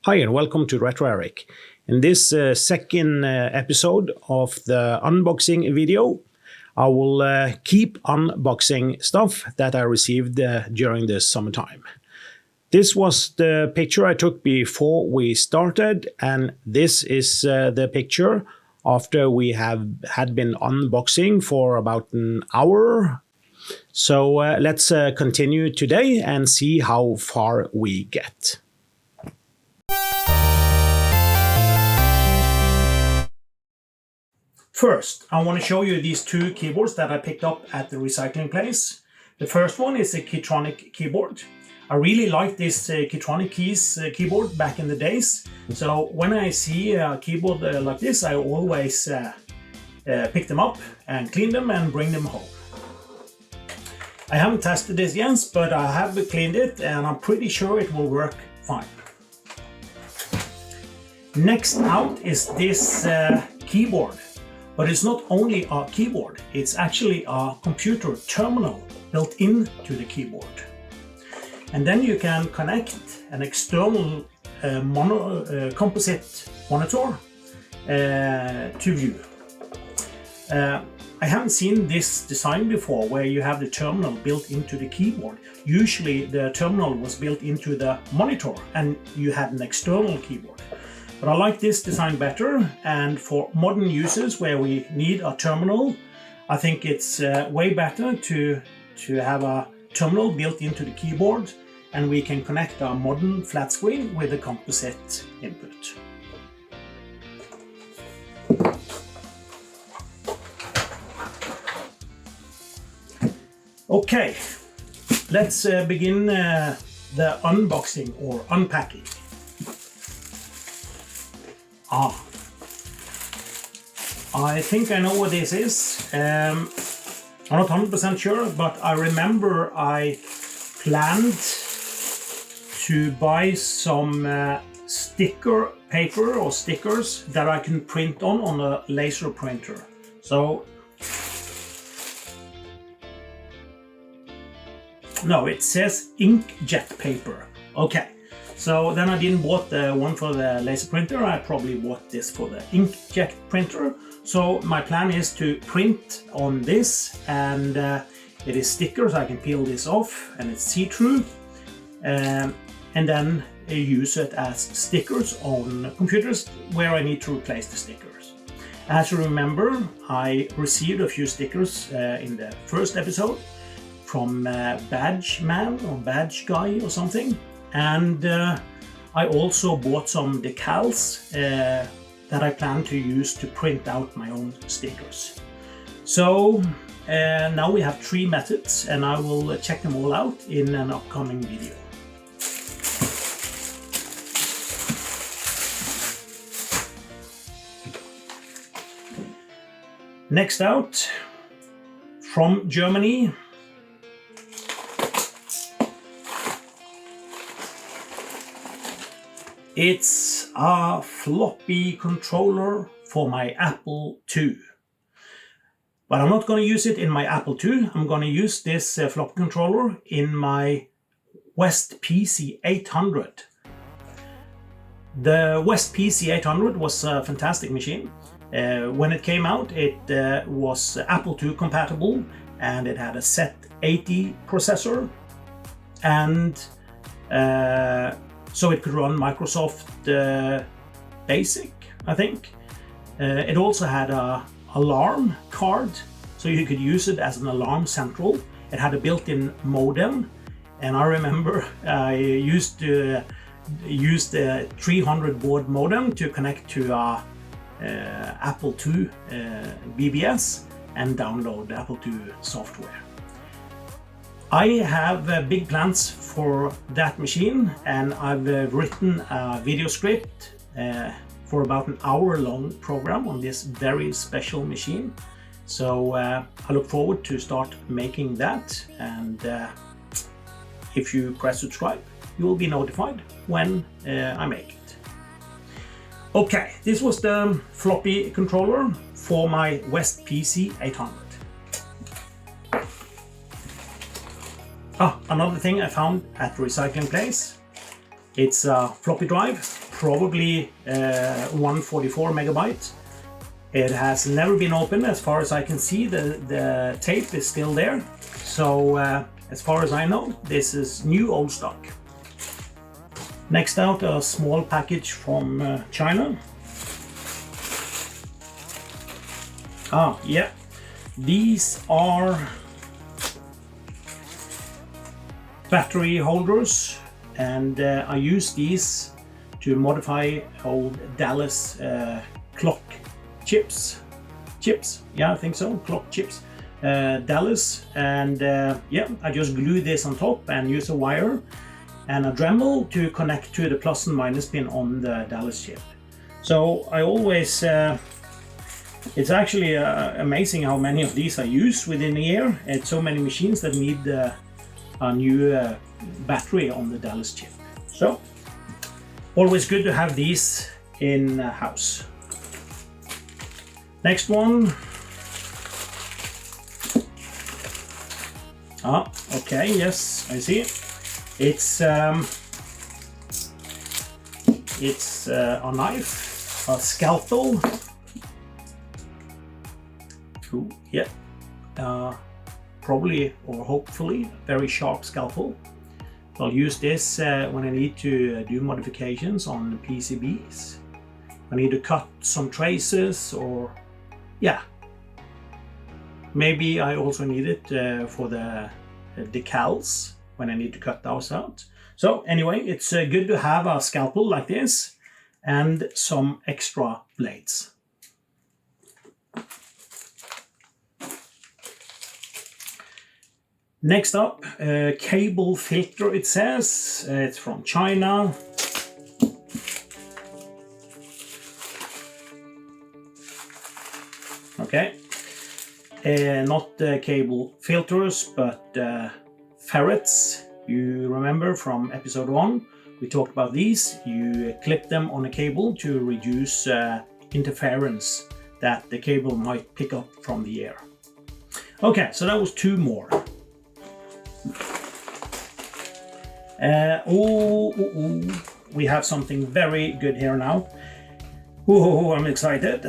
Hi and welcome to Retro Eric. In this second episode of the unboxing video, I will keep unboxing stuff that I received during the summertime. This was the picture I took before we started, and this is the picture after we had been unboxing for about an hour. So let's continue today and see how far we get. First, I want to show you these two keyboards that I picked up at the recycling place. The first one is a KeyTronic keyboard. I really liked this KeyTronic keyboard back in the days. So when I see a keyboard like this, I always pick them up and clean them and bring them home. I haven't tested this yet, but I have cleaned it and I'm pretty sure it will work fine. Next out is this keyboard. But it's not only a keyboard, it's actually a computer terminal built into the keyboard. And then you can connect an external composite monitor to view. I haven't seen this design before where you have the terminal built into the keyboard. Usually the terminal was built into the monitor and you had an external keyboard. But I like this design better, and for modern users where we need a terminal, I think it's way better to have a terminal built into the keyboard, and we can connect a modern flat screen with a composite input. Okay, let's begin the unboxing or unpacking. I think I know what this is. I'm not 100% sure, but I remember I planned to buy some sticker paper or stickers that I can print on a laser printer. So, no, it says inkjet paper. Okay. So then I didn't bought the one for the laser printer, I probably bought this for the inkjet printer. So my plan is to print on this, and it is stickers, I can peel this off and it's see-through, and then use it as stickers on computers where I need to replace the stickers. As you remember, I received a few stickers in the first episode from Badge Man or Badge Guy or something. And I also bought some decals that I plan to use to print out my own stickers. So now we have 3 methods, and I will check them all out in an upcoming video. Next out, from Germany, it's a floppy controller for my Apple II. But I'm not going to use it in my Apple II. I'm going to use this floppy controller in my West PC 800. The West PC 800 was a fantastic machine. When it came out, it was Apple II compatible, and it had a Z80 processor, and so it could run Microsoft Basic, I think. It also had an alarm card, so you could use it as an alarm central. It had a built-in modem, and I remember I used to use the 300 baud modem to connect to Apple II BBS and download the Apple II software. I have big plans for that machine, and I've written a video script for about an hour-long program on this very special machine. So I look forward to start making that, and if you press subscribe, you will be notified when I make it. Okay, this was the floppy controller for my West PC 800. Another thing I found at the recycling place It's a floppy drive, probably 144 megabyte. It has never been opened as far as I can see. The tape is still there. So as far as I know, this is new old stock. Next out, a small package from China. Ah, yeah, these are battery holders, and I use these to modify old Dallas clock chips. Yeah, I think so, clock chips. Dallas, and yeah, I just glue this on top and use a wire and a Dremel to connect to the plus and minus pin on the Dallas chip. So I always it's actually amazing how many of these I use within a year. It's so many machines that need a new battery on the Dallas chip. So always good to have these in house. Next one. Ah, okay, yes, I see. It's a knife, a scalpel. Ooh, yeah, probably or hopefully very sharp scalpel. I'll use this when I need to do modifications on PCBs. I need to cut some traces, or yeah, maybe I also need it for the decals when I need to cut those out. So anyway, it's good to have a scalpel like this and some extra blades. Next up, cable filter, it says. It's from China. Okay. Not cable filters, but ferrets. You remember from episode 1, we talked about these. You clip them on a cable to reduce interference that the cable might pick up from the air. Okay, so that was 2 more. We have something very good here now. I'm excited.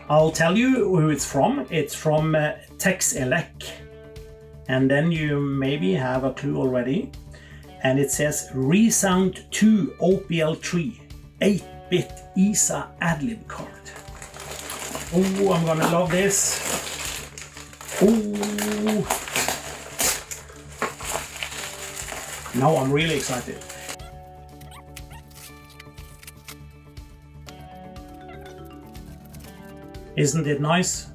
I'll tell you who it's from. It's from Texelec, and then you maybe have a clue already. And it says Resound 2 OPL3 8-bit ESA Adlib card. Oh, I'm gonna love this. Oh, now I'm really excited. Isn't it nice?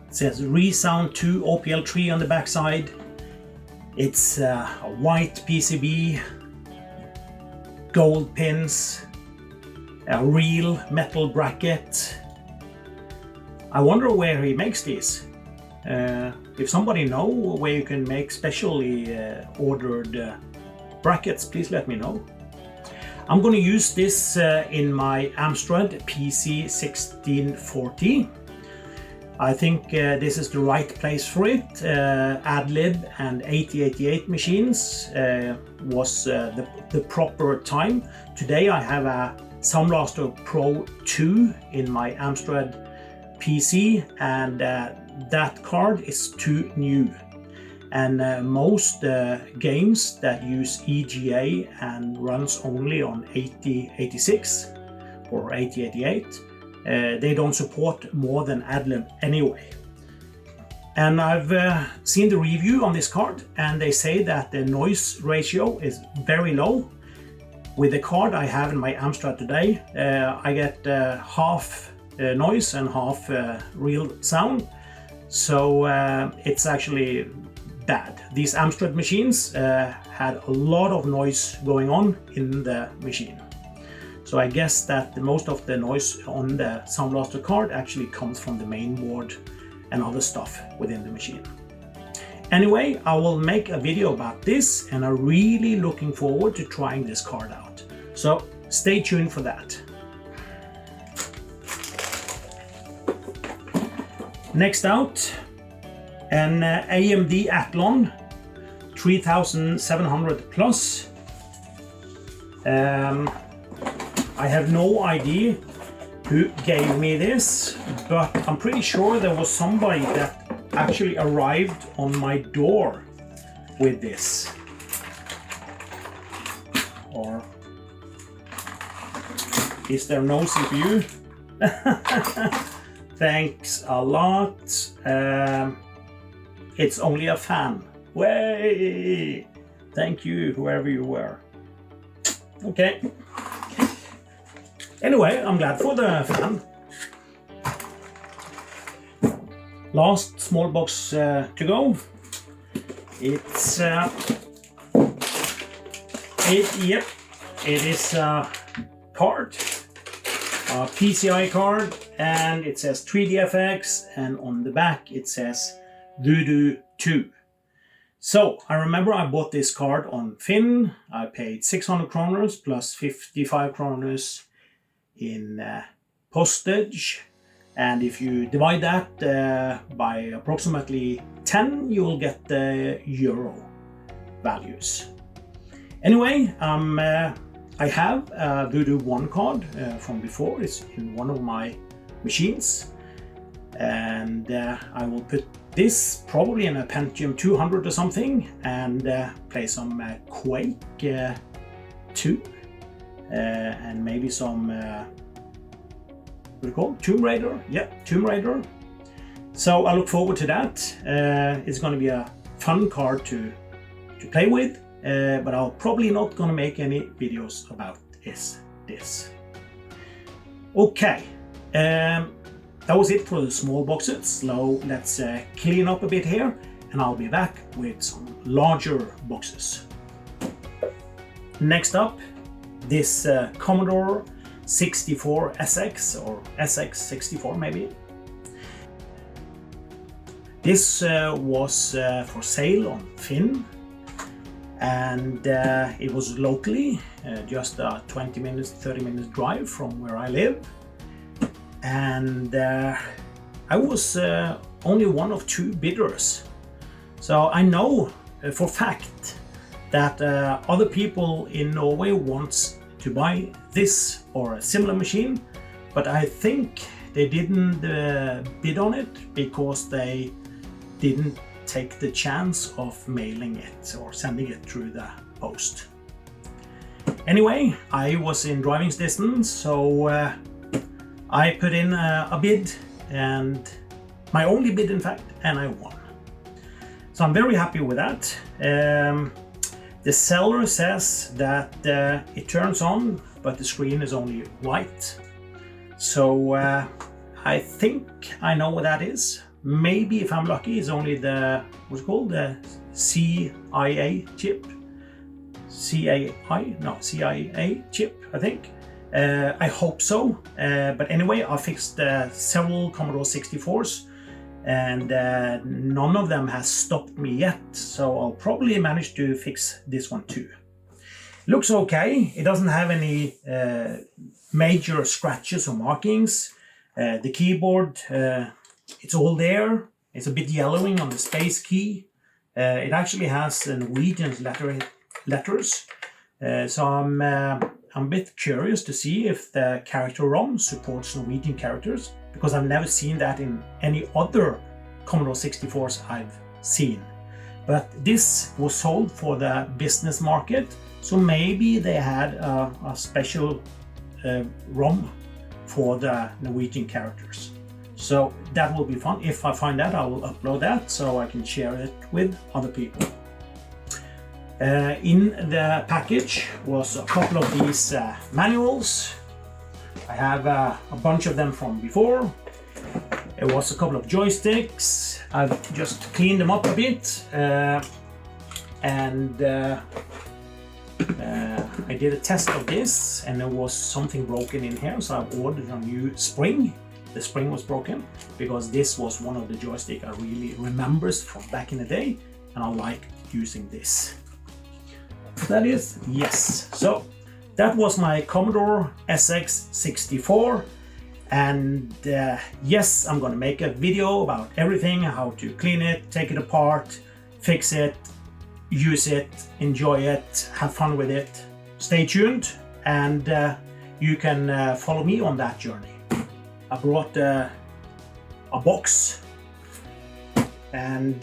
It says Resound 2 OPL3 on the back side. It's a white PCB, gold pins, a real metal bracket. I wonder where he makes these. If somebody know where you can make specially ordered brackets, please let me know. I'm going to use this in my Amstrad PC 1640. I think this is the right place for it. Adlib and 8088 machines was the proper time. Today I have a Sound Blaster Pro 2 in my Amstrad PC, and that card is too new. And most games that use EGA and runs only on 8086 or 8088, they don't support more than Adlib anyway. And I've seen the review on this card, and they say that the noise ratio is very low. With the card I have in my Amstrad today, I get half noise and half real sound. So it's actually bad. These Amstrad machines had a lot of noise going on in the machine. So I guess that most of the noise on the Sound Blaster card actually comes from the main board and other stuff within the machine. Anyway, I will make a video about this, and I'm really looking forward to trying this card out. So stay tuned for that. Next out, an AMD Athlon 3700 Plus. I have no idea who gave me this, but I'm pretty sure there was somebody that actually arrived on my door with this. Or is there no CPU? Thanks a lot. It's only a fan. Way! Thank you, whoever you were. Okay. Anyway, I'm glad for the fan. Last small box to go. It's it is a card, a PCI card, and it says 3DFX, and on the back it says Voodoo 2. So I remember I bought this card on Finn. I paid 600 kroners plus 55 kroners in postage, and if you divide that by approximately 10, you will get the euro values. Anyway, I have a Voodoo 1 card from before. It's in one of my machines, and I will put this probably in a Pentium 200 or something, and play some Quake 2 and maybe some what do you call it? Tomb Raider? Yeah, Tomb Raider. So I look forward to that. It's going to be a fun card to play with, but I'll probably not going to make any videos about this. Okay, that was it for the small boxes. So let's clean up a bit here, and I'll be back with some larger boxes. Next up, this Commodore 64 SX or SX64 maybe. This was for sale on Finn, and it was locally just a 20 minutes, 30 minutes drive from where I live. And I was only one of 2 bidders. So I know for fact that other people in Norway wants to buy this or a similar machine, but I think they didn't bid on it because they didn't take the chance of mailing it or sending it through the post. Anyway, I was in driving distance, so I put in a bid, and my only bid in fact, and I won. So I'm very happy with that. The seller says that it turns on, but the screen is only white. So I think I know what that is. Maybe if I'm lucky, it's only the, what's it called? The CIA chip. CIA chip, I think. I hope so. But anyway, I fixed several Commodore 64s, and none of them has stopped me yet. So I'll probably manage to fix this one too. Looks okay. It doesn't have any major scratches or markings. The keyboard, it's all there. It's a bit yellowing on the space key. It actually has Norwegian letters. So I'm a bit curious to see if the character ROM supports Norwegian characters, because I've never seen that in any other Commodore 64s I've seen. But this was sold for the business market, so maybe they had a special ROM for the Norwegian characters. So that will be fun. If I find that, I will upload that so I can share it with other people. In the package was a couple of these manuals. I have a bunch of them from before. It was a couple of joysticks. I've just cleaned them up a bit, and I did a test of this, and there was something broken in here, so I ordered a new spring. The spring was broken because this was one of the joysticks I really remembers from back in the day, and I like using this. That is, yes. So that was my Commodore SX64, and yes, I'm gonna make a video about everything, how to clean it, take it apart, fix it, use it, enjoy it, have fun with it. stay tuned and you can follow me on that journey. I brought a box, and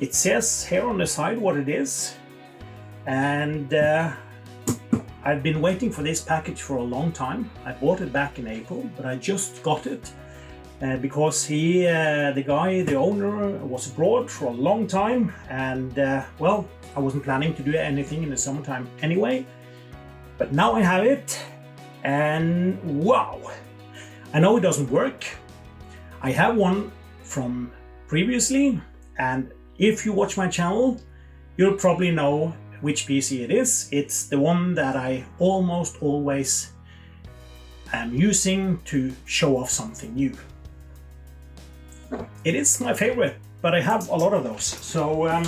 it says here on the side what it is, and I've been waiting for this package for a long time. I bought it back in April, but I just got it because the owner was abroad for a long time, and well, I wasn't planning to do anything in the summertime anyway, but now I have it, and wow, I know it doesn't work. I have one from previously, and if you watch my channel, you'll probably know which PC it is. It's the one that I almost always am using to show off something new. It is my favorite, but I have a lot of those. So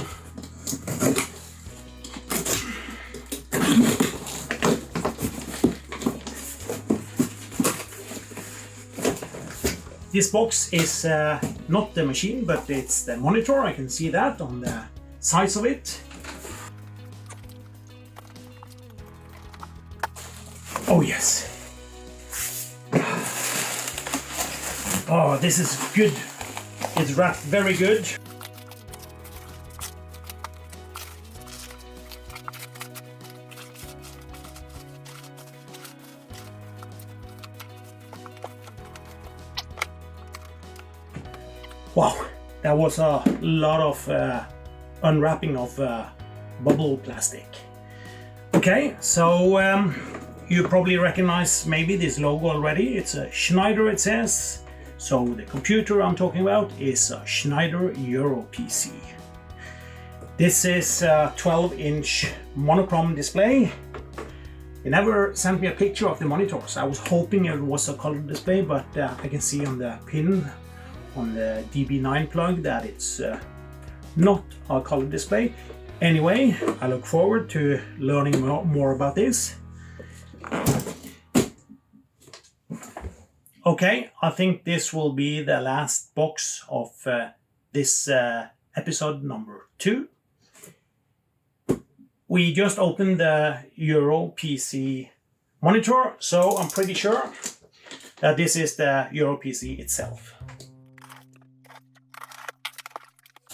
this box is not the machine, but it's the monitor. I can see that on the size of it. Oh yes. Oh, this is good. It's wrapped very good. Wow, that was a lot of unwrapping of bubble plastic. Okay, so you probably recognize maybe this logo already. It's a Schneider, it says. So the computer I'm talking about is a Schneider EuroPC. This is a 12-inch monochrome display. They never sent me a picture of the monitors. I was hoping it was a color display, but I can see on the pin on the DB9 plug that it's not a color display. Anyway, I look forward to learning more about this. Okay, I think this will be the last box of this episode number 2. We just opened the EuroPC monitor, so I'm pretty sure that this is the EuroPC itself.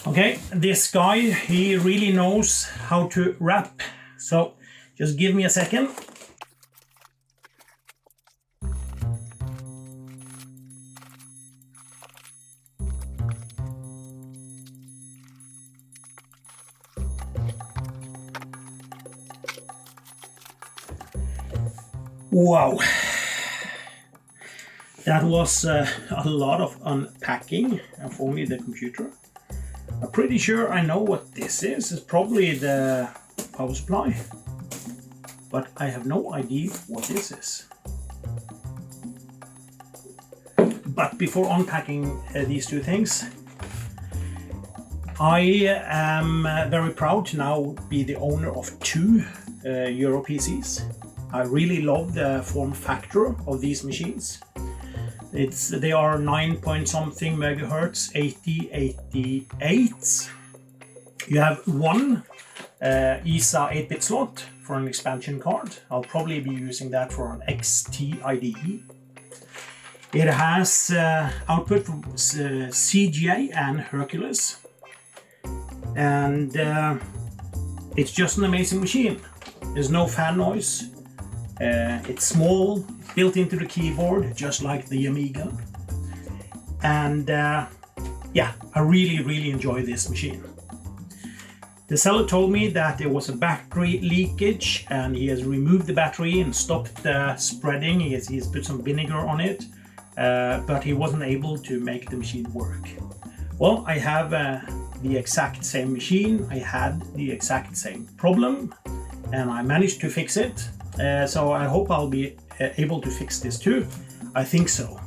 Okay, this guy, he really knows how to wrap, so just give me a second. Wow, that was a lot of unpacking of only the computer. I'm pretty sure I know what this is. It's probably the power supply, but I have no idea what this is. But before unpacking these two things, I am very proud to now be the owner of 2 EuroPCs. I really love the form factor of these machines. They are 9-point-something megahertz, 8088. You have one ESA 8-bit slot for an expansion card. I'll probably be using that for an XT IDE. It has output from CGA and Hercules, and it's just an amazing machine. There's no fan noise. It's small, built into the keyboard, just like the Amiga. And yeah, I really enjoy this machine. The seller told me that there was a battery leakage, and he has removed the battery and stopped the spreading. He's put some vinegar on it, but he wasn't able to make the machine work. Well, I have the exact same machine. I had the exact same problem, and I managed to fix it. So I hope I'll be able to fix this too. I think so.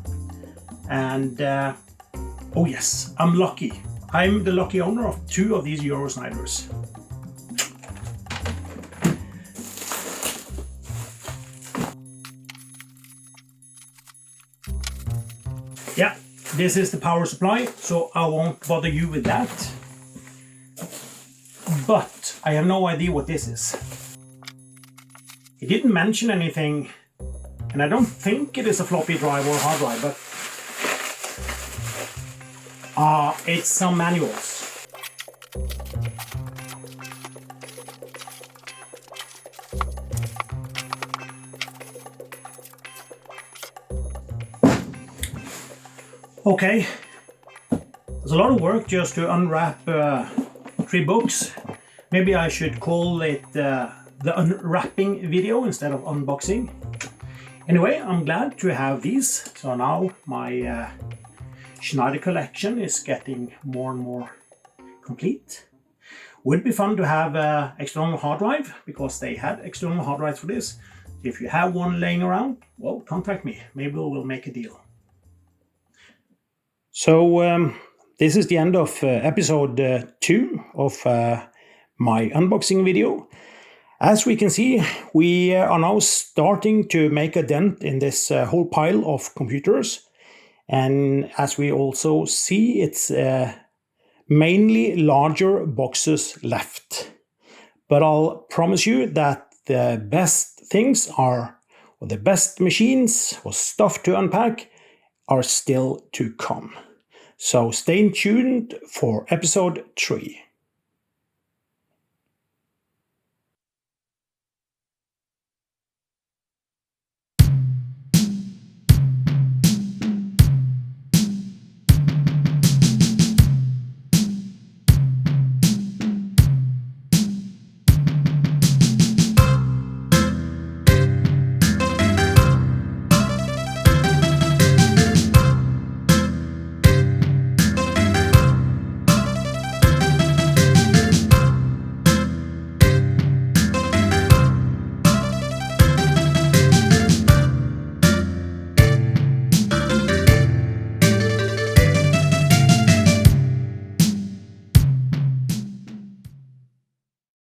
And oh yes, I'm lucky. I'm the lucky owner of 2 of these Euro Schneiders. Yeah, this is the power supply, so I won't bother you with that. But I have no idea what this is. It didn't mention anything, and I don't think it is a floppy drive or hard drive, but it's some manuals. Okay, there's a lot of work just to unwrap 3 books. Maybe I should call it the unwrapping video instead of unboxing. Anyway, I'm glad to have these. So now my Schneider collection is getting more and more complete. Would be fun to have an external hard drive, because they had external hard drives for this. If you have one laying around, well, contact me. Maybe we'll make a deal. So this is the end of episode 2 of my unboxing video. As we can see, we are now starting to make a dent in this whole pile of computers. And as we also see, it's mainly larger boxes left. But I'll promise you that the best things are, or the best machines or stuff to unpack, are still to come. So stay tuned for episode 3.